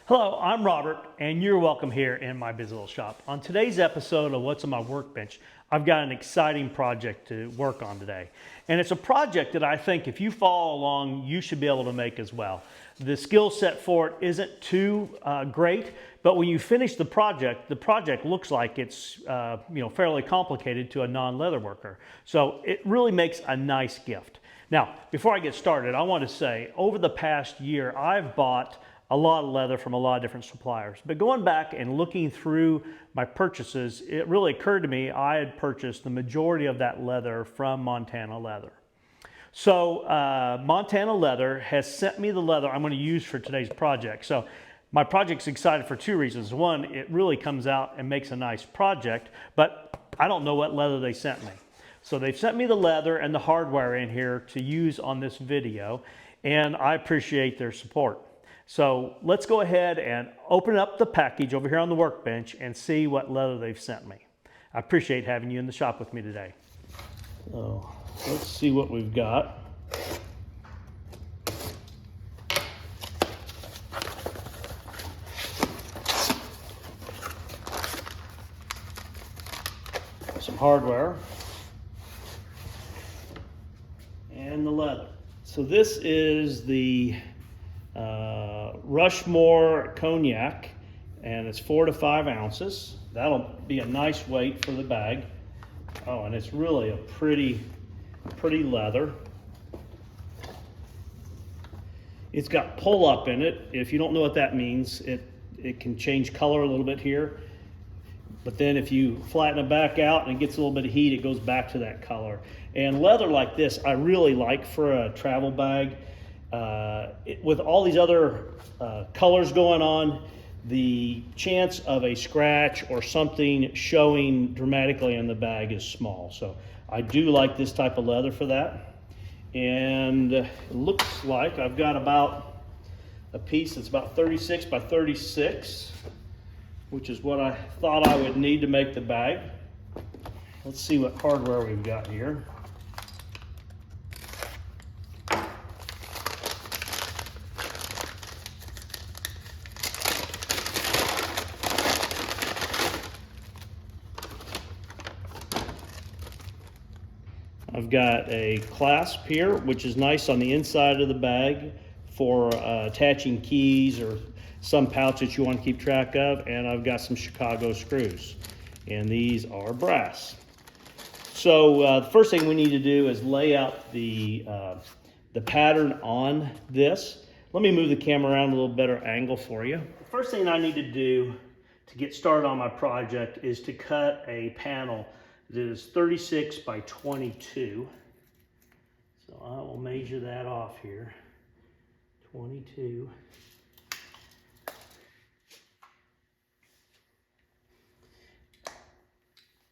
Hello, I'm Robert, and you're welcome here in my busy little shop. On today's episode of What's on My Workbench, I've got an exciting project to work on today. And it's a project that I think if you follow along, you should be able to make as well. The skill set for it isn't too great, but when you finish the project looks like it's fairly complicated to a non-leather worker. So it really makes a nice gift. Now, before I get started, I want to say over the past year, I've bought a lot of leather from a lot of different suppliers. But going back and looking through my purchases, it really occurred to me I had purchased the majority of that leather from Montana Leather. So Montana Leather has sent me the leather I'm going to use for today's project. So my project's excited for two reasons. One, it really comes out and makes a nice project, but I don't know what leather they sent me. So they've sent me the leather and the hardware in here to use on this video, and I appreciate their support. So let's go ahead and open up the package over here on the workbench and see what leather they've sent me. I appreciate having you in the shop with me today. So let's see what we've got. Some hardware and the leather. So this is the Rushmore cognac, and it's 4 to 5 ounces. That'll be a nice weight for the bag. Oh, and it's really a pretty leather. It's got pull up in it. If you don't know what that means, it can change color a little bit here. But then if you flatten it back out and it gets a little bit of heat, it goes back to that color. And leather like this, I really like for a travel bag. With all these other colors going on, the chance of a scratch or something showing dramatically in the bag is small. So I do like this type of leather for that. And it looks like I've got about a piece that's about 36 by 36, which is what I thought I would need to make the bag. Let's see what hardware we've got here. I've got a clasp here, which is nice on the inside of the bag for attaching keys or some pouch that you want to keep track of. And I've got some Chicago screws, and these are brass. So the first thing we need to do is lay out the pattern on this. Let me move the camera around a little better angle for you. The first thing I need to do to get started on my project is to cut a panel that is 36 by 22. So I will measure that off here. 22.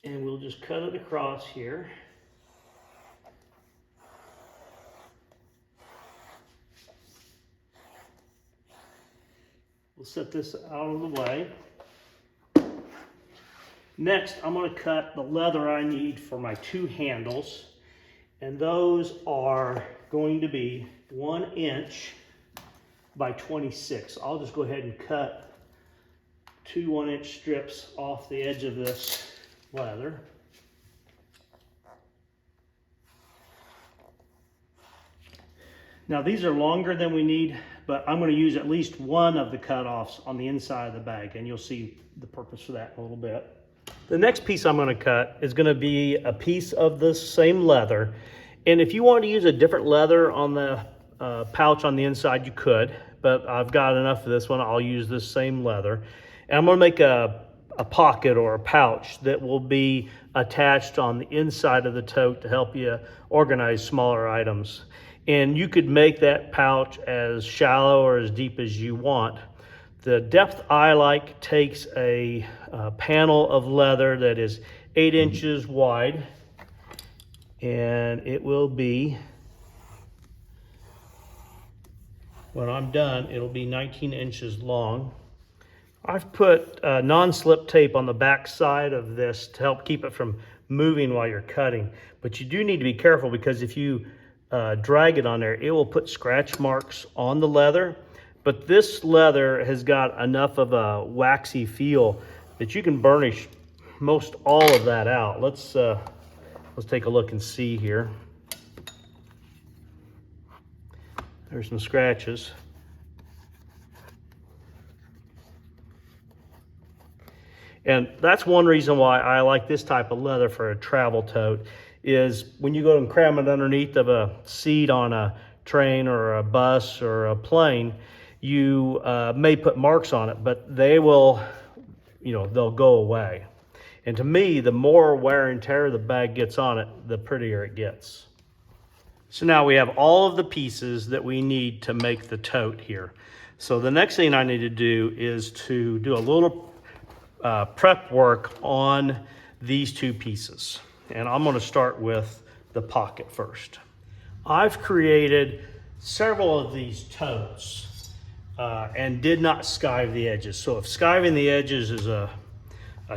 And we'll just cut it across here. We'll set this out of the way. Next, I'm going to cut the leather I need for my two handles, and those are going to be 1 inch by 26. I'll just go ahead and cut 2 1-inch strips off the edge of this leather. Now these are longer than we need, but I'm going to use at least one of the cutoffs on the inside of the bag, and you'll see the purpose for that in a little bit. The next piece I'm going to cut is going to be a piece of the same leather, and if you want to use a different leather on the pouch on the inside, you could, but I've got enough of this one. I'll use this same leather, and I'm going to make a pocket or a pouch that will be attached on the inside of the tote to help you organize smaller items. And you could make that pouch as shallow or as deep as you want. The depth I like takes a panel of leather that is 8 inches wide, and it will be, when I'm done, it'll be 19 inches long. I've put non-slip tape on the back side of this to help keep it from moving while you're cutting, but you do need to be careful, because if you drag it on there, it will put scratch marks on the leather. but this leather has got enough of a waxy feel that you can burnish most all of that out. Let's take a look and see here. There's some scratches. And that's one reason why I like this type of leather for a travel tote, is when you go and cram it underneath of a seat on a train or a bus or a plane, you may put marks on it, but they will, they'll go away. And to me, the more wear and tear the bag gets on it, the prettier it gets. So now we have all of the pieces that we need to make the tote here. So the next thing I need to do is to do a little prep work on these two pieces. And I'm going to start with the pocket first. I've created several of these totes and did not skive the edges. So if skiving the edges is a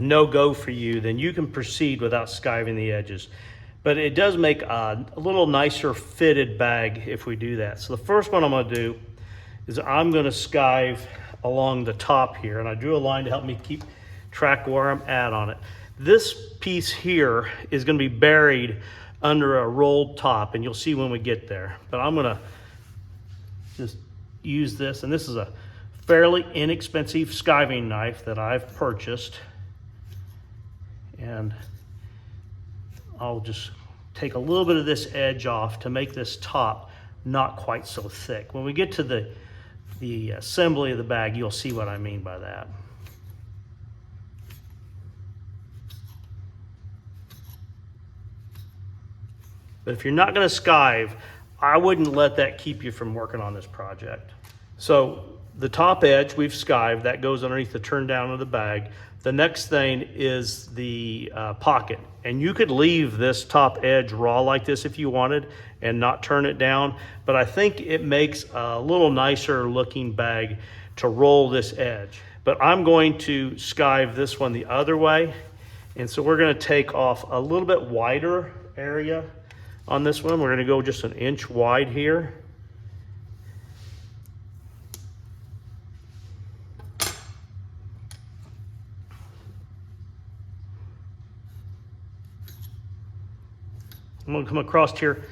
no-go for you, then you can proceed without skiving the edges. But it does make a little nicer fitted bag if we do that. So the first one I'm going to do is I'm going to skive along the top here, and I drew a line to help me keep track where I'm at on it. This piece here is going to be buried under a rolled top, and you'll see when we get there. But I'm going to just use this, and this is a fairly inexpensive skiving knife that I've purchased, and I'll just take a little bit of this edge off to make this top not quite so thick. When we get to the assembly of the bag, you'll see what I mean by that. But if you're not going to skive, I wouldn't let that keep you from working on this project. So the top edge we've skived, that goes underneath the turn down of the bag. The next thing is the pocket. And you could leave this top edge raw like this if you wanted and not turn it down. But I think it makes a little nicer looking bag to roll this edge. But I'm going to skive this one the other way. And so we're going to take off a little bit wider area on this one. We're going to go just an inch wide here. I'm going to come across here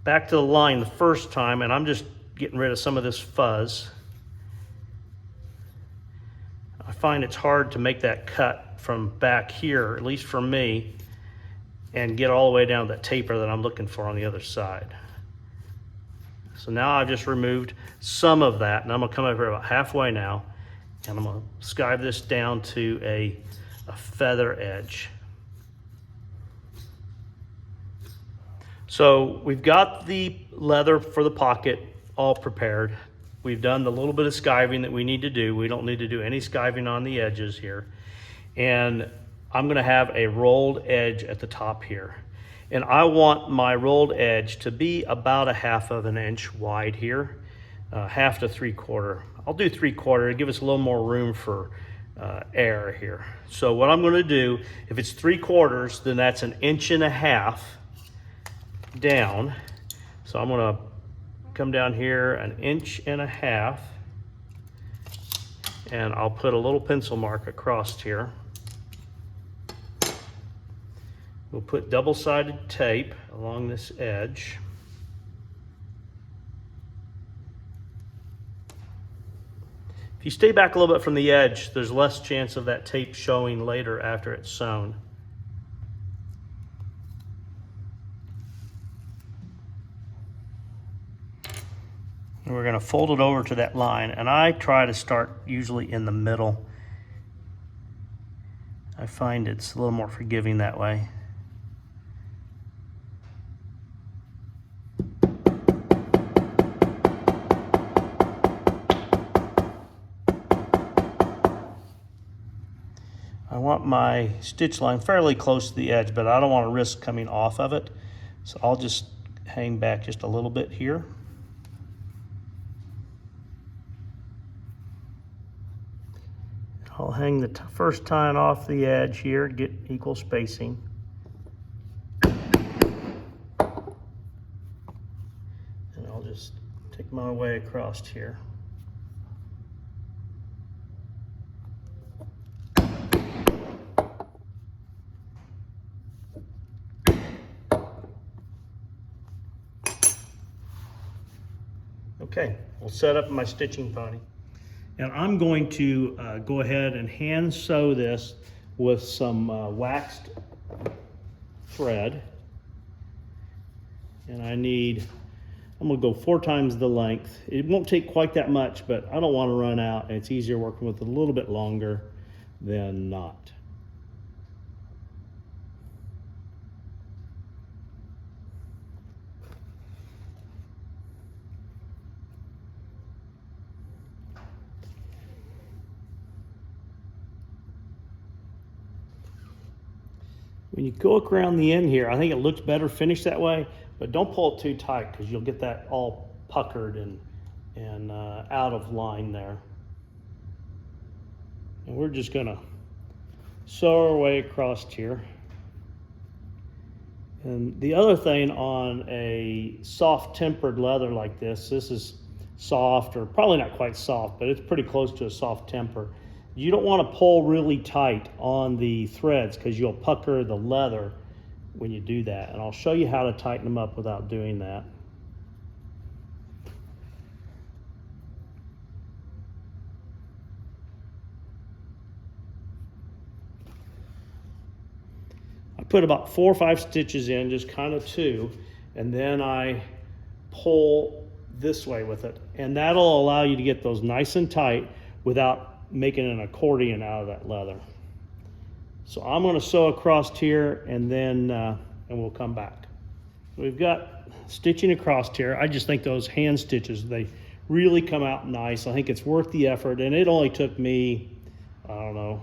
back to the line the first time, and I'm just getting rid of some of this fuzz. I find it's hard to make that cut from back here, at least for me, and get all the way down to that taper that I'm looking for on the other side. So now I've just removed some of that, and I'm going to come over about halfway now, and I'm going to skive this down to a feather edge. So we've got the leather for the pocket all prepared. We've done the little bit of skiving that we need to do. We don't need to do any skiving on the edges here. And I'm going to have a rolled edge at the top here. And I want my rolled edge to be about 1/2 of an inch wide here, 1/2 to 3/4. I'll do 3/4 to give us a little more room for air here. So what I'm going to do, if it's 3/4, then that's 1.5 inches down. So I'm going to come down here 1.5 inches, and I'll put a little pencil mark across here. We'll put double-sided tape along this edge. If you stay back a little bit from the edge, there's less chance of that tape showing later after it's sewn. And we're going to fold it over to that line, and I try to start usually in the middle. I find it's a little more forgiving that way. I want my stitch line fairly close to the edge, but I don't want to risk coming off of it. So I'll just hang back just a little bit here. I'll hang the first tine off the edge here, get equal spacing. And I'll just take my way across here. Okay, we'll set up my stitching pony. And I'm going to go ahead and hand sew this with some waxed thread. And I'm gonna go 4 times the length. It won't take quite that much, but I don't want to run out, and it's easier working with a little bit longer than not. When you go around the end here, I think it looks better finished that way, but don't pull it too tight because you'll get that all puckered and out of line there. And we're just gonna sew our way across here. And the other thing on a soft tempered leather like this is soft, or probably not quite soft, but it's pretty close to a soft temper. You don't want to pull really tight on the threads because you'll pucker the leather when you do that. And I'll show you how to tighten them up without doing that. I put about 4 or 5 stitches in, just kind of 2, and then I pull this way with it. And that'll allow you to get those nice and tight without making an accordion out of that leather. So I'm going to sew across here, and then and we'll come back. We've got stitching across here. I just think those hand stitches, they really come out nice. I think it's worth the effort, and it only took me, I don't know,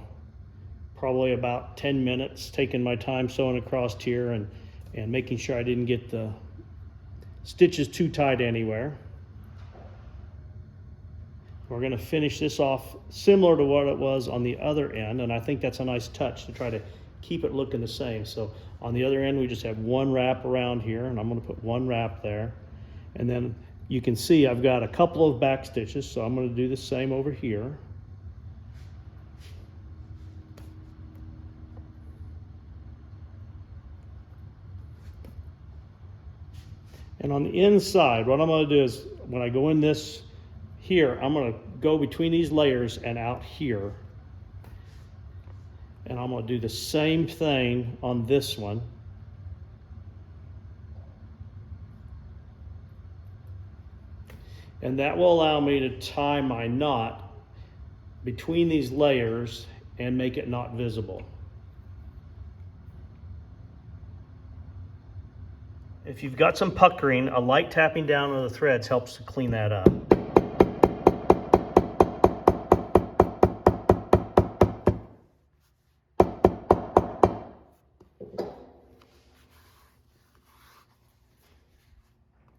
probably about 10 minutes taking my time sewing across here and making sure I didn't get the stitches too tight anywhere. We're going to finish this off similar to what it was on the other end, and I think that's a nice touch to try to keep it looking the same. So on the other end, we just have 1 wrap around here, and I'm going to put 1 wrap there. And then you can see I've got a couple of back stitches, so I'm going to do the same over here. And on the inside, what I'm going to do is when I go in this here, I'm going to go between these layers and out here. And I'm going to do the same thing on this one. And that will allow me to tie my knot between these layers and make it not visible. If you've got some puckering, a light tapping down on the threads helps to clean that up.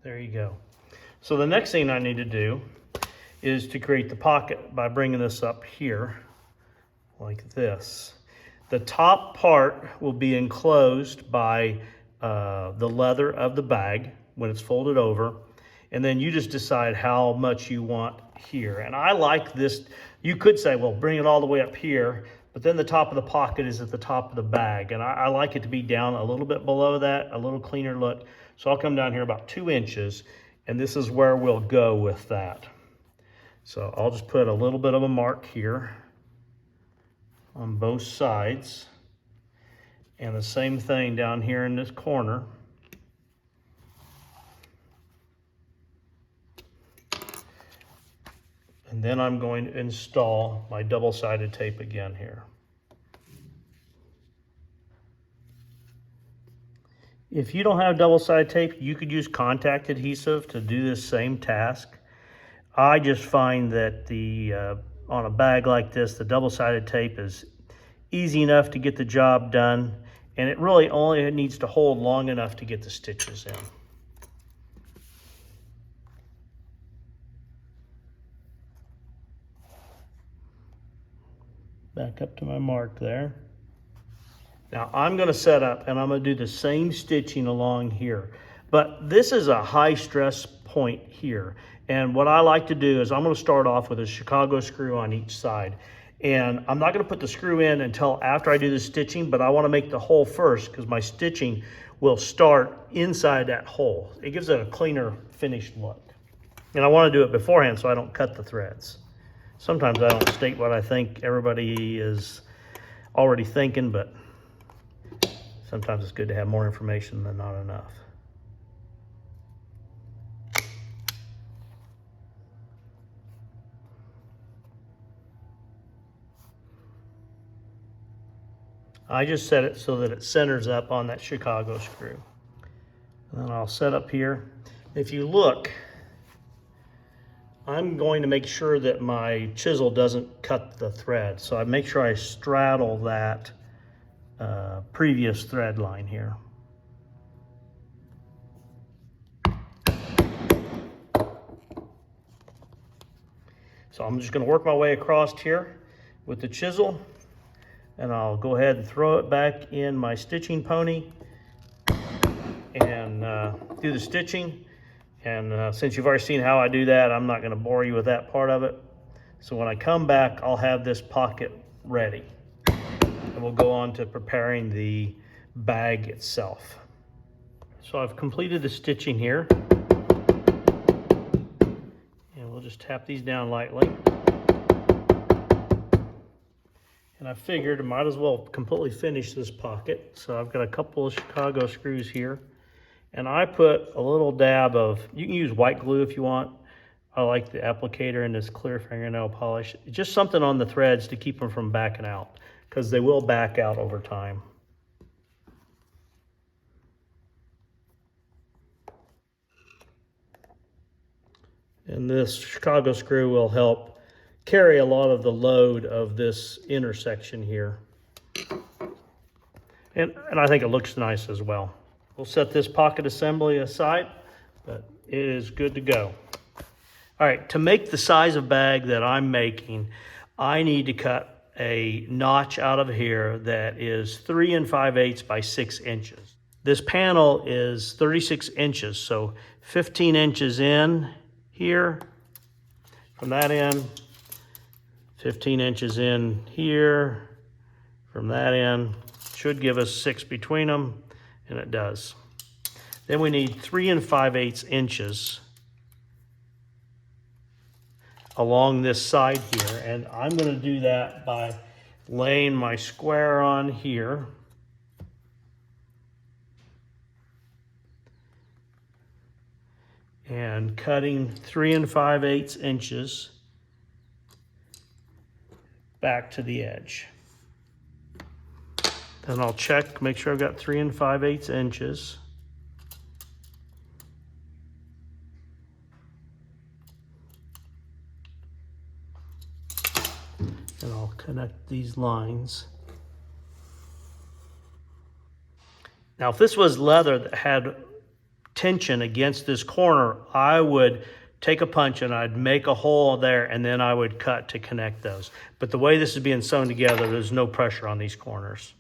There you go. So the next thing I need to do is to create the pocket by bringing this up here like this. The top part will be enclosed by the leather of the bag when it's folded over, and then you just decide how much you want here. And I like this. You could say, well, bring it all the way up here, but then the top of the pocket is at the top of the bag, and I like it to be down a little bit below that, a little cleaner look. So I'll come down here about 2 inches, and this is where we'll go with that. So I'll just put a little bit of a mark here on both sides, and the same thing down here in this corner. And then I'm going to install my double-sided tape again here. If you don't have double-sided tape, you could use contact adhesive to do this same task. I just find that on a bag like this, the double-sided tape is easy enough to get the job done, and it really only needs to hold long enough to get the stitches in. Back up to my mark there. Now I'm going to set up and I'm going to do the same stitching along here. But this is a high stress point here. And what I like to do is I'm going to start off with a Chicago screw on each side. And I'm not going to put the screw in until after I do the stitching, but I want to make the hole first because my stitching will start inside that hole. It gives it a cleaner finished look. And I want to do it beforehand so I don't cut the threads. Sometimes I don't state what I think everybody is already thinking, but sometimes it's good to have more information than not enough. I just set it so that it centers up on that Chicago screw. And then I'll set up here. If you look, I'm going to make sure that my chisel doesn't cut the thread. So I make sure I straddle that previous thread line here. So I'm just going to work my way across here with the chisel, and I'll go ahead and throw it back in my stitching pony and do the stitching. And since you've already seen how I do that, I'm not going to bore you with that part of it. So when I come back, I'll have this pocket ready. And we'll go on to preparing the bag itself. So I've completed the stitching here. And we'll just tap these down lightly. And I figured I might as well completely finish this pocket. So I've got a couple of Chicago screws here. And I put a little dab of, you can use white glue if you want. I like the applicator and this clear fingernail polish. Just something on the threads to keep them from backing out, because they will back out over time. And this Chicago screw will help carry a lot of the load of this intersection here. And I think it looks nice as well. We'll set this pocket assembly aside, but it is good to go. All right, to make the size of bag that I'm making, I need to cut a notch out of here that is 3 5/8 by 6 inches. This panel is 36 inches, so 15 inches in here, from that end, 15 inches in here, from that end, should give us 6 between them. And it does. Then we need 3 5/8 inches along this side here. And I'm going to do that by laying my square on here. And cutting 3 5/8 inches back to the edge. Then I'll check, make sure I've got 3 5/8 inches. And I'll connect these lines. Now, if this was leather that had tension against this corner, I would take a punch and I'd make a hole there, and then I would cut to connect those. But the way this is being sewn together, there's no pressure on these corners.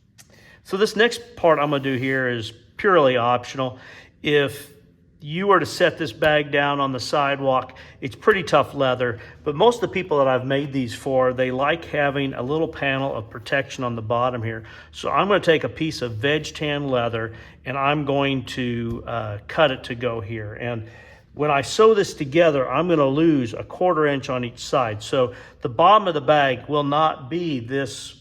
So this next part I'm going to do here is purely optional. If you were to set this bag down on the sidewalk, it's pretty tough leather, but most of the people that I've made these for, they like having a little panel of protection on the bottom here. So I'm going to take a piece of veg tan leather and I'm going to cut it to go here. And when I sew this together, I'm going to lose a 1/4 inch on each side. So the bottom of the bag will not be this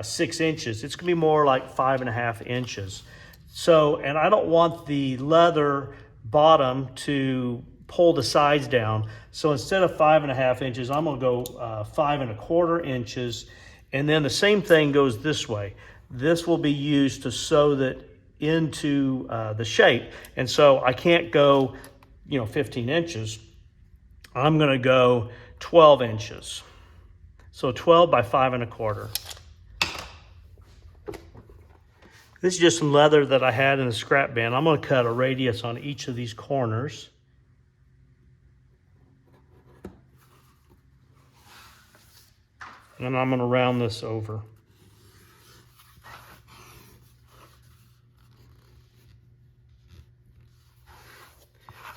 6 inches. It's going to be more like 5 1/2 inches. So, and I don't want the leather bottom to pull the sides down. So instead of 5 1/2 inches, I'm going to go 5 1/4 inches. And then the same thing goes this way. This will be used to sew that into the shape. And so I can't go, 15 inches. I'm going to go 12 inches. So 12 by 5 1/4. This is just some leather that I had in a scrap bin. I'm going to cut a radius on each of these corners. And I'm going to round this over.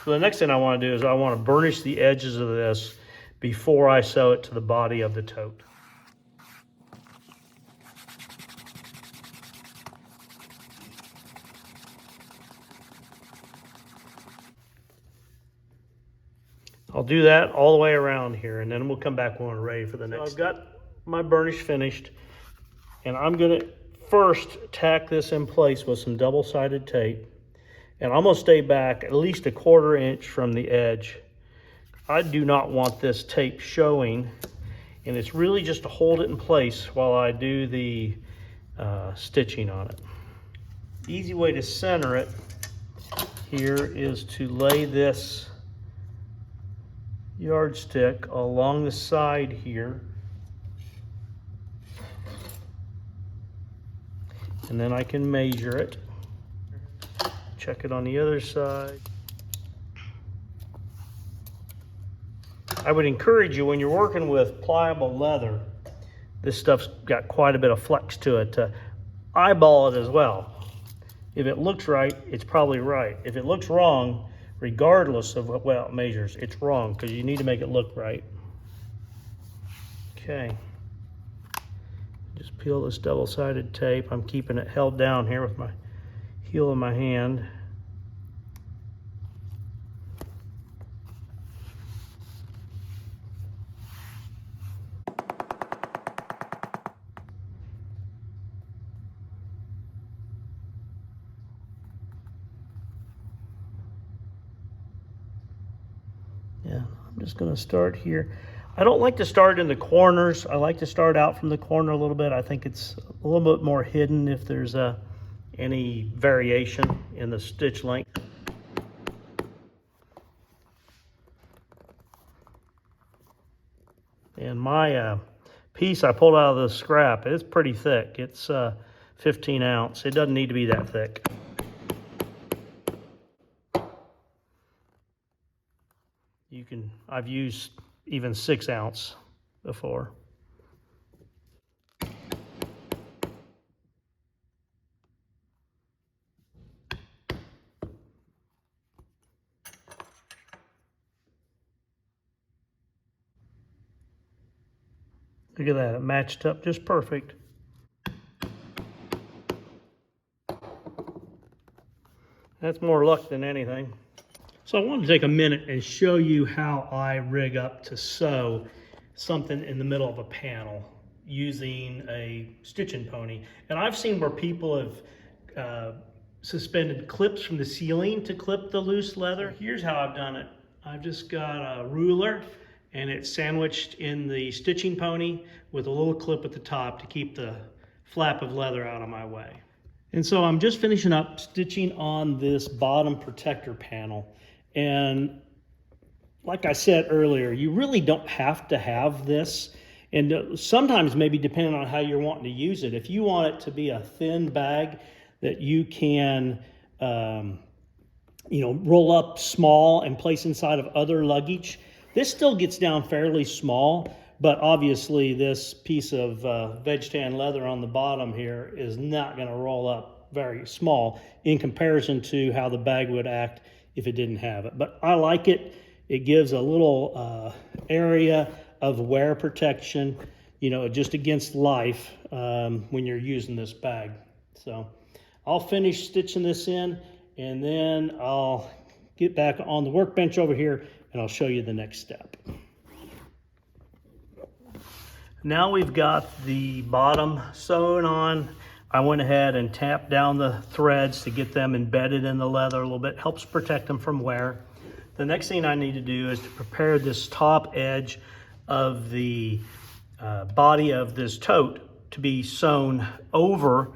So the next thing I want to do is I want to burnish the edges of this before I sew it to the body of the tote. I'll do that all the way around here, and then we'll come back when we're ready for the next. So I've got my burnish finished, and I'm gonna first tack this in place with some double-sided tape, and I'm gonna stay back at least a 1/4 inch from the edge. I do not want this tape showing, and it's really just to hold it in place while I do the stitching on it. The easy way to center it here is to lay this yardstick along the side here, and then I can measure it, check it on the other side. I would encourage you, when you're working with pliable leather, this stuff's got quite a bit of flex to it, to eyeball it as well. If it looks right, it's probably right. If it looks wrong, regardless of what well it measures, it's wrong, because you need to make it look right. Okay. Just peel this double-sided tape. I'm keeping it held down here with my heel of my hand. Yeah, I'm just going to start here. I don't like to start in the corners. I like to start out from the corner a little bit. I think it's a little bit more hidden if there's any variation in the stitch length. And my piece I pulled out of the scrap, it's pretty thick. It's 15 ounce. It doesn't need to be that thick. I've used even 6 ounce before. Look at that, it matched up just perfect. That's more luck than anything. So I want to take a minute and show you how I rig up to sew something in the middle of a panel using a stitching pony. And I've seen where people have suspended clips from the ceiling to clip the loose leather. Here's how I've done it. I've just got a ruler, and it's sandwiched in the stitching pony with a little clip at the top to keep the flap of leather out of my way. And so I'm just finishing up stitching on this bottom protector panel. And like I said earlier, you really don't have to have this. And sometimes, maybe depending on how you're wanting to use it, if you want it to be a thin bag that you can roll up small and place inside of other luggage, this still gets down fairly small. But obviously this piece of veg tan leather on the bottom here is not going to roll up very small in comparison to how the bag would act if it didn't have it. But I like it. It gives a little area of wear protection, just against life when you're using this bag. So I'll finish stitching this in, and then I'll get back on the workbench over here and I'll show you the next step. Now we've got the bottom sewn on. I went ahead and tapped down the threads to get them embedded in the leather a little bit. Helps protect them from wear. The next thing I need to do is to prepare this top edge of the body of this tote to be sewn over,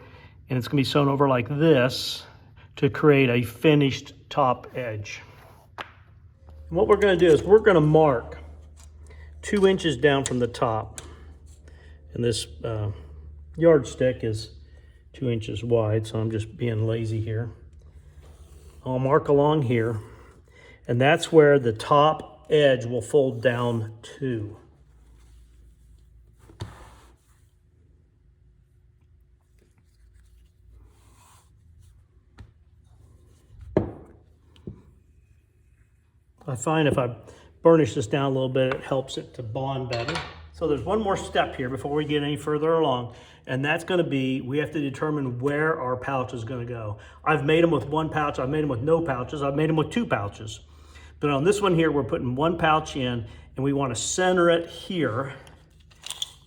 and it's going to be sewn over like this to create a finished top edge. And what we're going to do is we're going to mark 2 inches down from the top, and this yardstick is 2 inches wide, so I'm just being lazy here. I'll mark along here, and that's where the top edge will fold down to. I find if I burnish this down a little bit, it helps it to bond better. So there's one more step here before we get any further along, and that's going to be, we have to determine where our pouch is going to go. I've made them with 1 pouch, I've made them with no pouches, I've made them with 2 pouches. But on this one here, we're putting 1 pouch in, and we want to center it here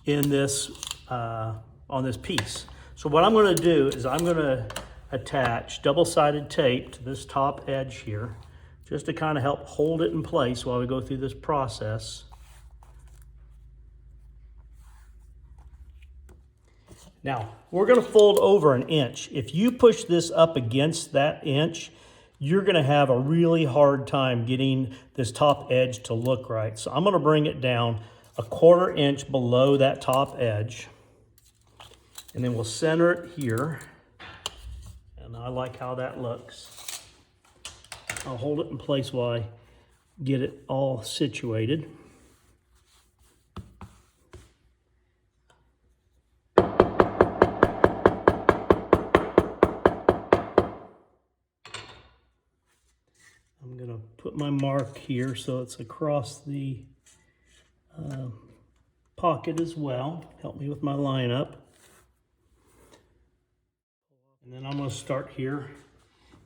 in this, on this piece. So what I'm going to do is I'm going to attach double-sided tape to this top edge here, just to kind of help hold it in place while we go through this process. Now, we're going to fold over 1 inch. If you push this up against that inch, you're going to have a really hard time getting this top edge to look right. So I'm going to bring it down 1/4 inch below that top edge. And then we'll center it here. And I like how that looks. I'll hold it in place while I get it all situated. I'm going to put my mark here so it's across the pocket as well. Help me with my lineup. And then I'm going to start here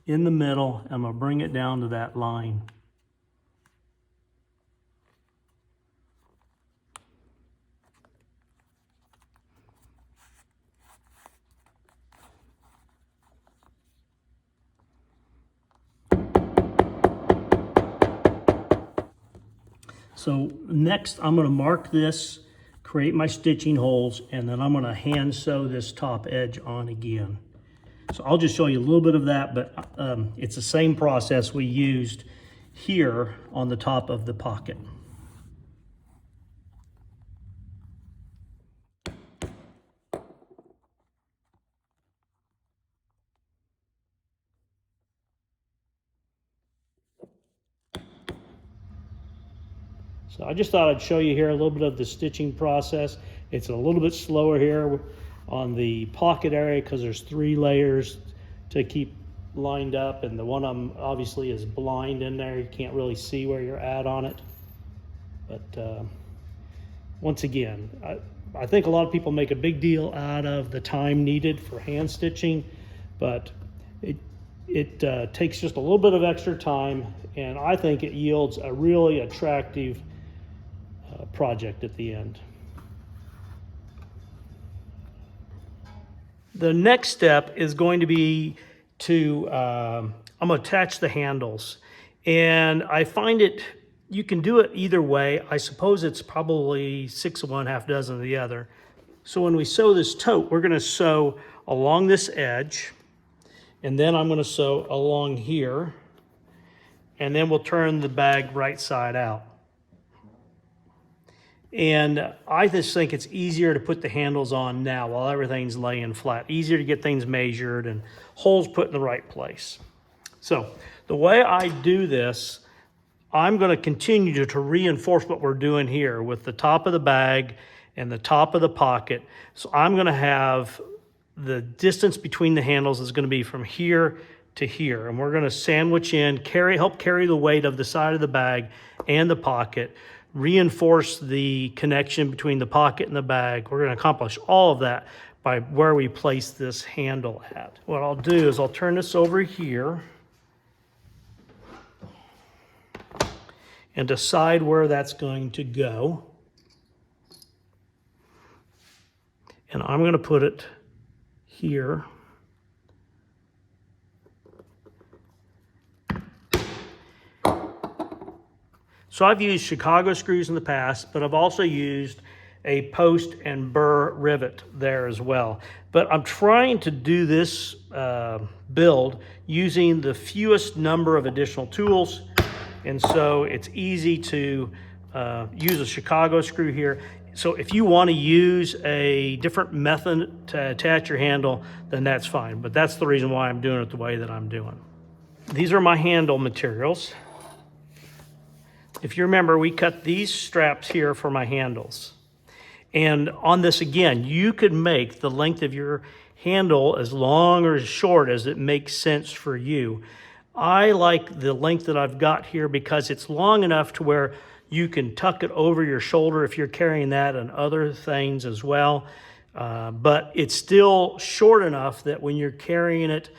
in the middle. And I'm going to bring it down to that line. So next I'm going to mark this, create my stitching holes, and then I'm going to hand sew this top edge on again. So I'll just show you a little bit of that, but it's the same process we used here on the top of the pocket. So I just thought I'd show you here a little bit of the stitching process. It's a little bit slower here on the pocket area because there's 3 layers to keep lined up, and the one obviously is blind in there. You can't really see where you're at on it. But once again, I think a lot of people make a big deal out of the time needed for hand stitching, but it takes just a little bit of extra time, and I think it yields a really attractive project at the end. The next step is going to be to, I'm going to attach the handles. And I find you can do it either way. I suppose it's probably 6 of one, half dozen of the other. So when we sew this tote, we're going to sew along this edge. And then I'm going to sew along here. And then we'll turn the bag right side out. And I just think it's easier to put the handles on now while everything's laying flat. Easier to get things measured and holes put in the right place. So the way I do this, I'm going to continue to reinforce what we're doing here with the top of the bag and the top of the pocket. So I'm going to have the distance between the handles is going to be from here to here. And we're going to sandwich in, help carry the weight of the side of the bag and the pocket, reinforce the connection between the pocket and the bag. We're going to accomplish all of that by where we place this handle at. What I'll do is I'll turn this over here and decide where that's going to go. And I'm going to put it here. So I've used Chicago screws in the past, but I've also used a post and burr rivet there as well. But I'm trying to do this build using the fewest number of additional tools. And so it's easy to use a Chicago screw here. So if you want to use a different method to attach your handle, then that's fine. But that's the reason why I'm doing it the way that I'm doing. These are my handle materials. If you remember, we cut these straps here for my handles. And on this, again, you could make the length of your handle as long or as short as it makes sense for you. I like the length that I've got here because it's long enough to where you can tuck it over your shoulder if you're carrying that and other things as well. But it's still short enough that when you're carrying it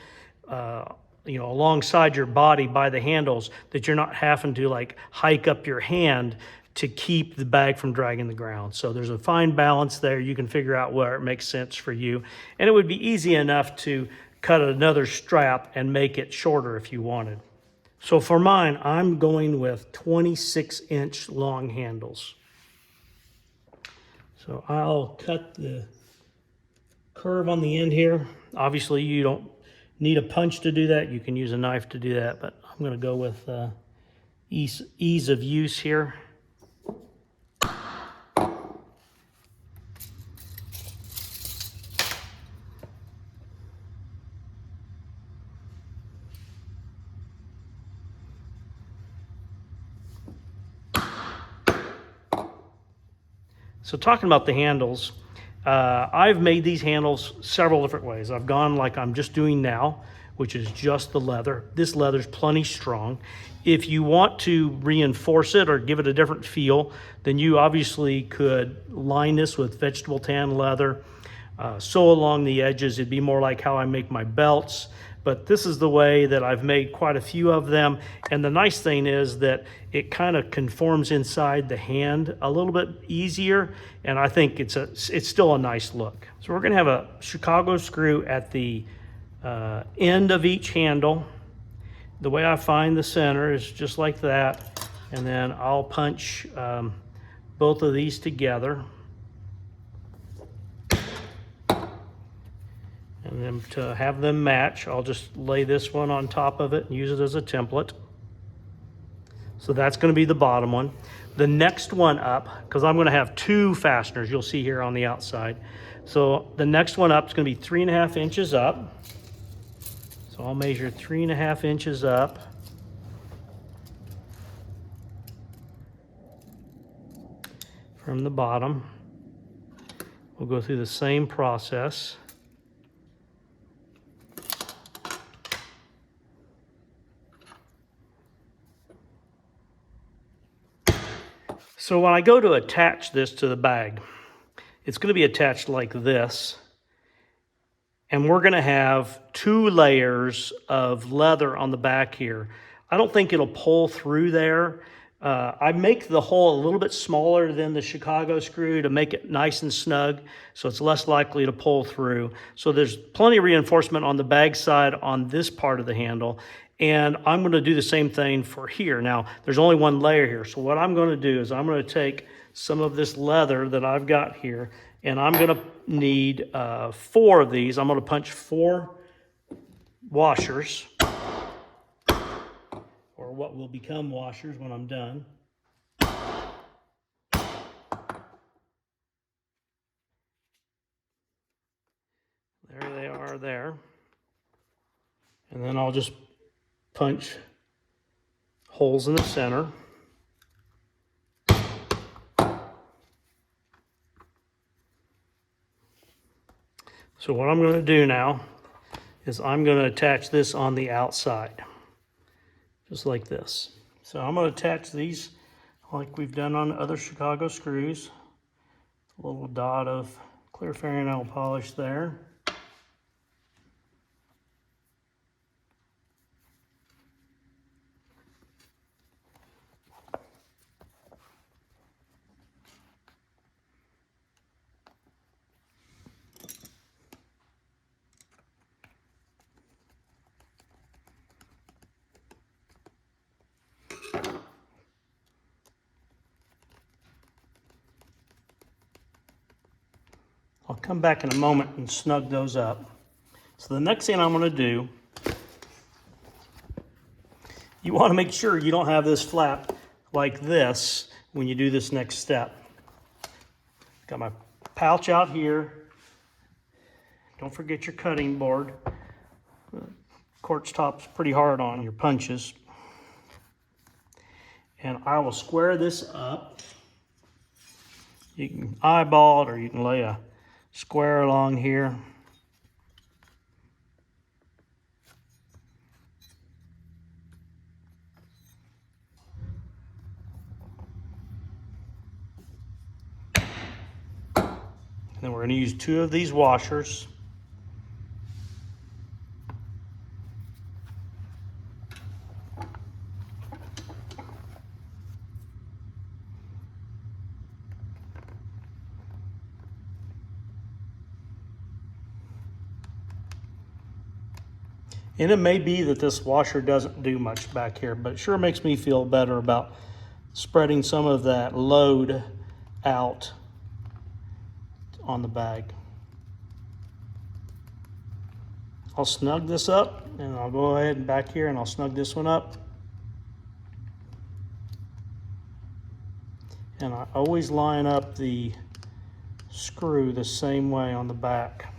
alongside your body by the handles, that you're not having to like hike up your hand to keep the bag from dragging the ground. So there's a fine balance there. You can figure out where it makes sense for you. And it would be easy enough to cut another strap and make it shorter if you wanted. So for mine, I'm going with 26-inch long handles. So I'll cut the curve on the end here. Obviously, you don't need a punch to do that. You can use a knife to do that, but I'm going to go with ease of use here. So talking about the handles, I've made these handles several different ways. I've gone like I'm just doing now, which is just the leather. This leather's plenty strong. If you want to reinforce it or give it a different feel, then you obviously could line this with vegetable tan leather, sew along the edges. It'd be more like how I make my belts. But this is the way that I've made quite a few of them. And the nice thing is that it kind of conforms inside the hand a little bit easier. And I think it's still a nice look. So we're gonna have a Chicago screw at the end of each handle. The way I find the center is just like that. And then I'll punch both of these together. And then to have them match, I'll just lay this one on top of it and use it as a template. So that's going to be the bottom one. The next one up, because I'm going to have two fasteners, you'll see here on the outside. So the next one up is going to be 3.5 inches up. So I'll measure 3.5 inches up. From the bottom. We'll go through the same process. So when I go to attach this to the bag, it's going to be attached like this. And we're going to have 2 layers of leather on the back here. I don't think it'll pull through there. I make the hole a little bit smaller than the Chicago screw to make it nice and snug, so it's less likely to pull through. So there's plenty of reinforcement on the bag side on this part of the handle. And I'm going to do the same thing for here. Now, there's only one layer here. So what I'm going to do is I'm going to take some of this leather that I've got here, and I'm going to need 4 of these. I'm going to punch 4 washers, or what will become washers when I'm done. There they are there. And then I'll just punch holes in the center. So what I'm going to do now is I'm going to attach this on the outside, just like this. So I'm going to attach these like we've done on other Chicago screws. A little dot of clear fingernail polish there. I'll come back in a moment and snug those up. So the next thing I'm going to do, you want to make sure you don't have this flap like this when you do this next step. Got my pouch out here. Don't forget your cutting board. Quartz top's pretty hard on your punches. And I will square this up. You can eyeball it, or you can lay a square along here. Then we're going to use 2 of these washers. And it may be that this washer doesn't do much back here, but it sure makes me feel better about spreading some of that load out on the bag. I'll snug this up, and I'll go ahead and back here and I'll snug this one up. And I always line up the screw the same way on the back.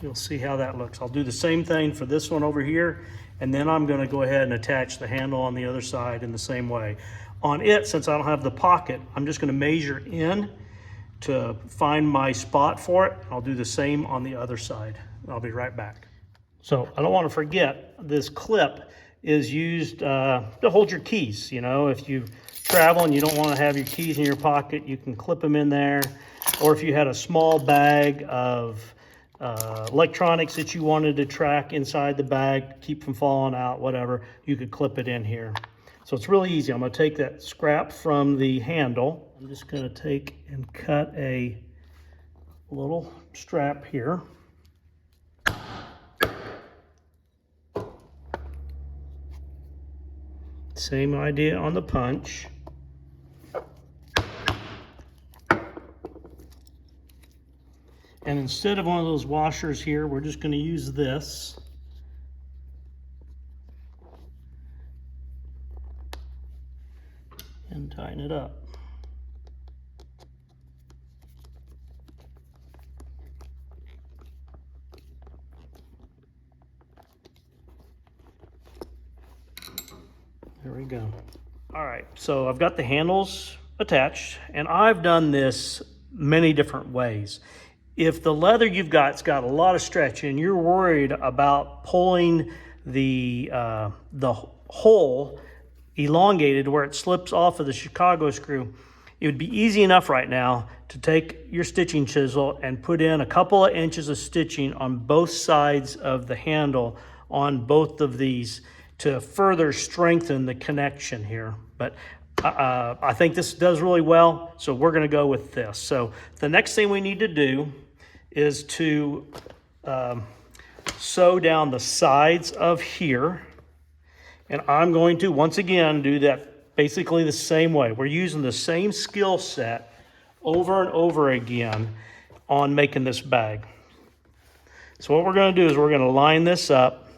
You'll see how that looks. I'll do the same thing for this one over here, and then I'm going to go ahead and attach the handle on the other side in the same way. On it, since I don't have the pocket, I'm just going to measure in to find my spot for it. I'll do the same on the other side. I'll be right back. So I don't want to forget, this clip is used to hold your keys. You know, if you travel and you don't want to have your keys in your pocket, you can clip them in there. Or if you had a small bag of electronics that you wanted to track inside the bag, keep from falling out, whatever, you could clip it in here. So it's really easy. I'm going to take that scrap from the handle. I'm just going to take and cut a little strap here. Same idea on the punch. And instead of one of those washers here, we're just going to use this. And tighten it up. There we go. All right, so I've got the handles attached, and I've done this many different ways. If the leather you've got's got a lot of stretch and you're worried about pulling the hole elongated where it slips off of the Chicago screw, it would be easy enough right now to take your stitching chisel and put in a couple of inches of stitching on both sides of the handle on both of these to further strengthen the connection here. But I think this does really well, so we're going to go with this. So the next thing we need to do is to sew down the sides of here. And I'm going to, once again, do that basically the same way. We're using the same skill set over and over again on making this bag. So what we're going to do is we're going to line this up,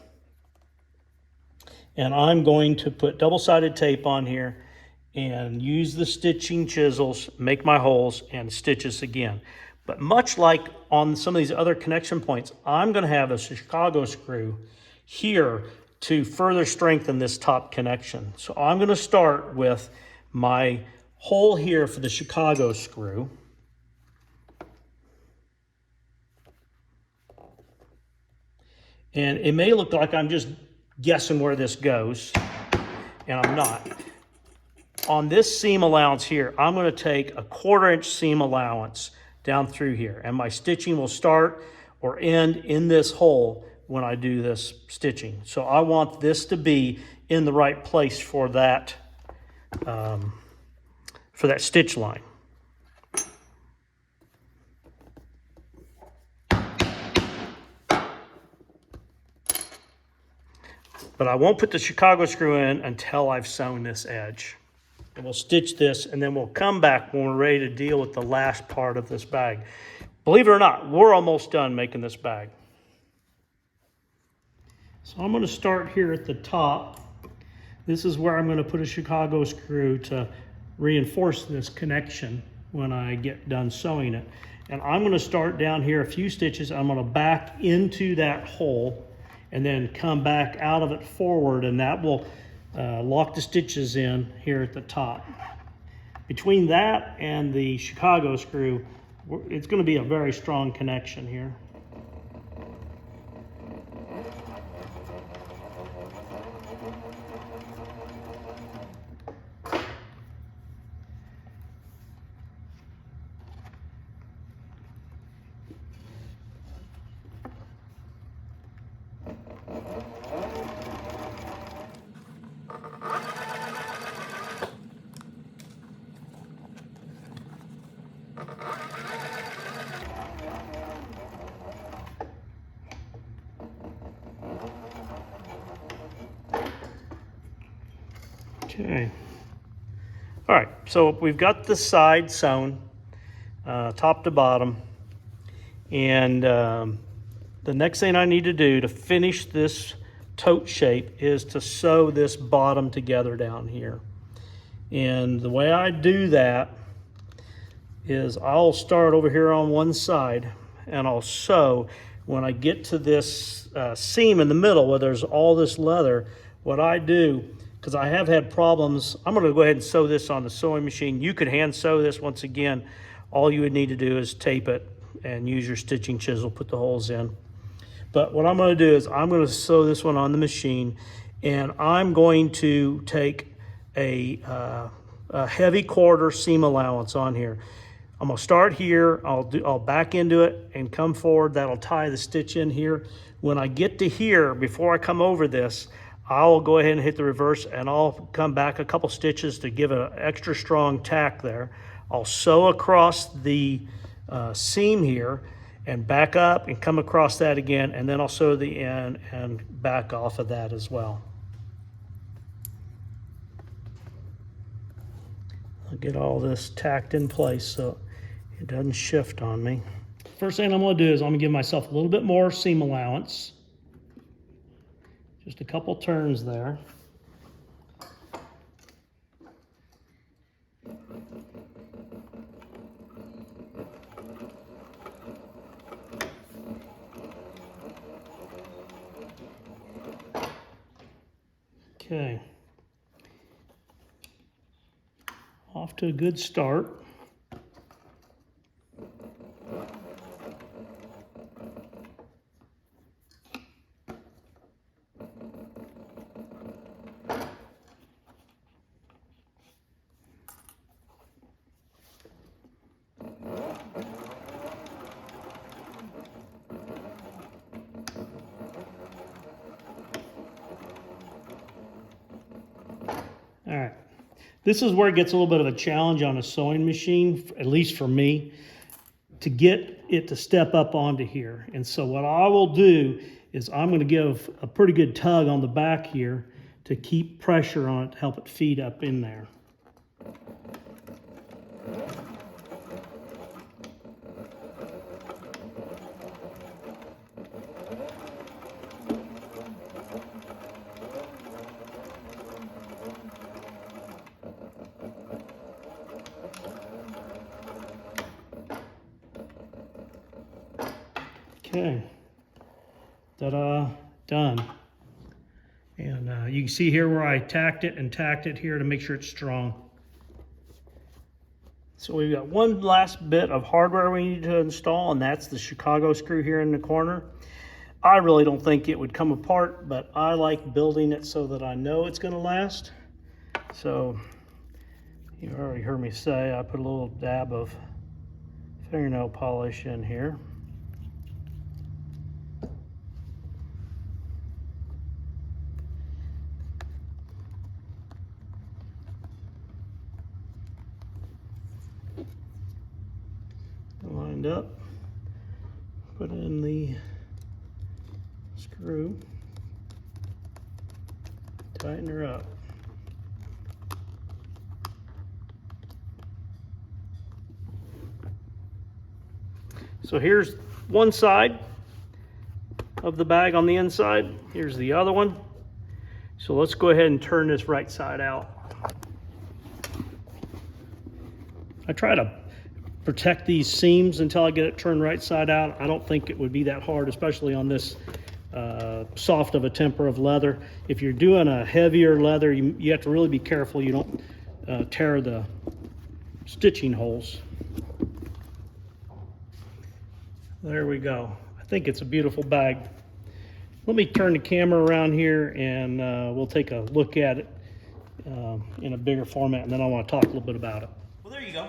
and I'm going to put double-sided tape on here and use the stitching chisels, make my holes, and stitch this again. But much like on some of these other connection points, I'm going to have a Chicago screw here to further strengthen this top connection. So I'm going to start with my hole here for the Chicago screw. And it may look like I'm just guessing where this goes, and I'm not. On this seam allowance here, I'm going to take a 1/4 inch seam allowance down through here, and my stitching will start or end in this hole when I do this stitching. So I want this to be in the right place for that stitch line. But I won't put the Chicago screw in until I've sewn this edge. And we'll stitch this, and then we'll come back when we're ready to deal with the last part of this bag. Believe it or not, we're almost done making this bag. So I'm going to start here at the top. This is where I'm going to put a Chicago screw to reinforce this connection when I get done sewing it. And I'm going to start down here a few stitches. I'm going to back into that hole and then come back out of it forward, and that will lock the stitches in here at the top. Between that and the Chicago screw, it's going to be a very strong connection here. Okay. All right, so we've got the side sewn, top to bottom. And the next thing I need to do to finish this tote shape is to sew this bottom together down here. And the way I do that is I'll start over here on one side and I'll sew. When I get to this seam in the middle where there's all this leather, what I do, because I have had problems, I'm going to go ahead and sew this on the sewing machine. You could hand sew this. Once again, all you would need to do is tape it and use your stitching chisel, put the holes in. But what I'm going to do is I'm going to sew this one on the machine, and I'm going to take a heavy quarter seam allowance on here. I'm going to start here, I'll back into it and come forward. That'll tie the stitch in here. When I get to here, before I come over this, I'll go ahead and hit the reverse, and I'll come back a couple stitches to give an extra strong tack there. I'll sew across the seam here and back up and come across that again, and then I'll sew the end and back off of that as well. I'll get all this tacked in place so it doesn't shift on me. First thing I'm going to do is I'm going to give myself a little bit more seam allowance. Just a couple turns there. Okay. Off to a good start. All right, this is where it gets a little bit of a challenge on a sewing machine, at least for me, to get it to step up onto here. And so what I will do is I'm going to give a pretty good tug on the back here to keep pressure on it to help it feed up in there. Okay, ta-da, done. And you can see here where I tacked it here to make sure it's strong. So we've got one last bit of hardware we need to install, and that's the Chicago screw here in the corner. I really don't think it would come apart, but I like building it so that I know it's going to last. So you already heard me say I put a little dab of fingernail polish in here. Lined up, put in the screw, tighten her up. So here's one side of the bag on the inside, here's the other one. So let's go ahead and turn this right side out. I try to protect these seams until I get it turned right side out. I don't think it would be that hard, especially on this soft of a temper of leather. If you're doing a heavier leather, you have to really be careful you don't tear the stitching holes. There we go. I think it's a beautiful bag. Let me turn the camera around here and we'll take a look at it in a bigger format, and then I want to talk a little bit about it. Well, there you go.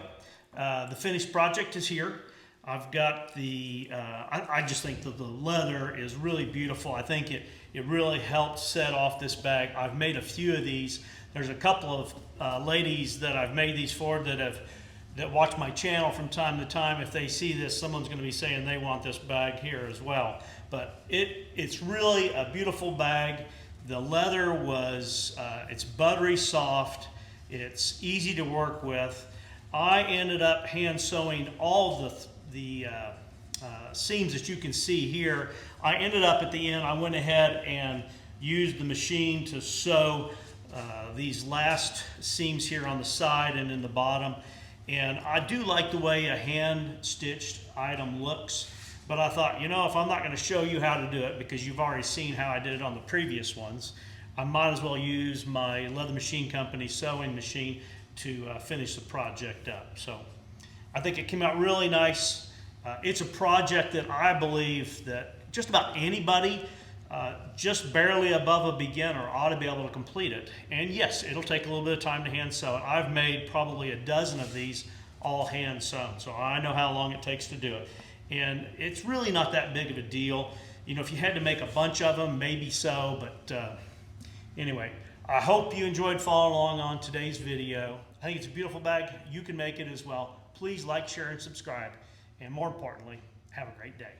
The finished project is here. I've got the, I just think that the leather is really beautiful. I think it really helped set off this bag. I've made a few of these. There's a couple of ladies that I've made these for that watch my channel from time to time. If they see this, someone's going to be saying they want this bag here as well. But it's really a beautiful bag. The leather was, it's buttery soft, it's easy to work with. I ended up hand sewing all of the seams that you can see here. I ended up at the end, I went ahead and used the machine to sew these last seams here on the side and in the bottom. And I do like the way a hand stitched item looks, but I thought, you know, if I'm not going to show you how to do it because you've already seen how I did it on the previous ones, I might as well use my Leather Machine Company sewing machine to finish the project up. So I think it came out really nice. It's a project that I believe that just about anybody just barely above a beginner ought to be able to complete it. And yes, it'll take a little bit of time to hand sew it. I've made probably a dozen of these all hand sewn, so I know how long it takes to do it. And it's really not that big of a deal. You know, if you had to make a bunch of them, maybe so, but anyway, I hope you enjoyed following along on today's video. I think it's a beautiful bag. You can make it as well. Please like, share, and subscribe. And more importantly, have a great day.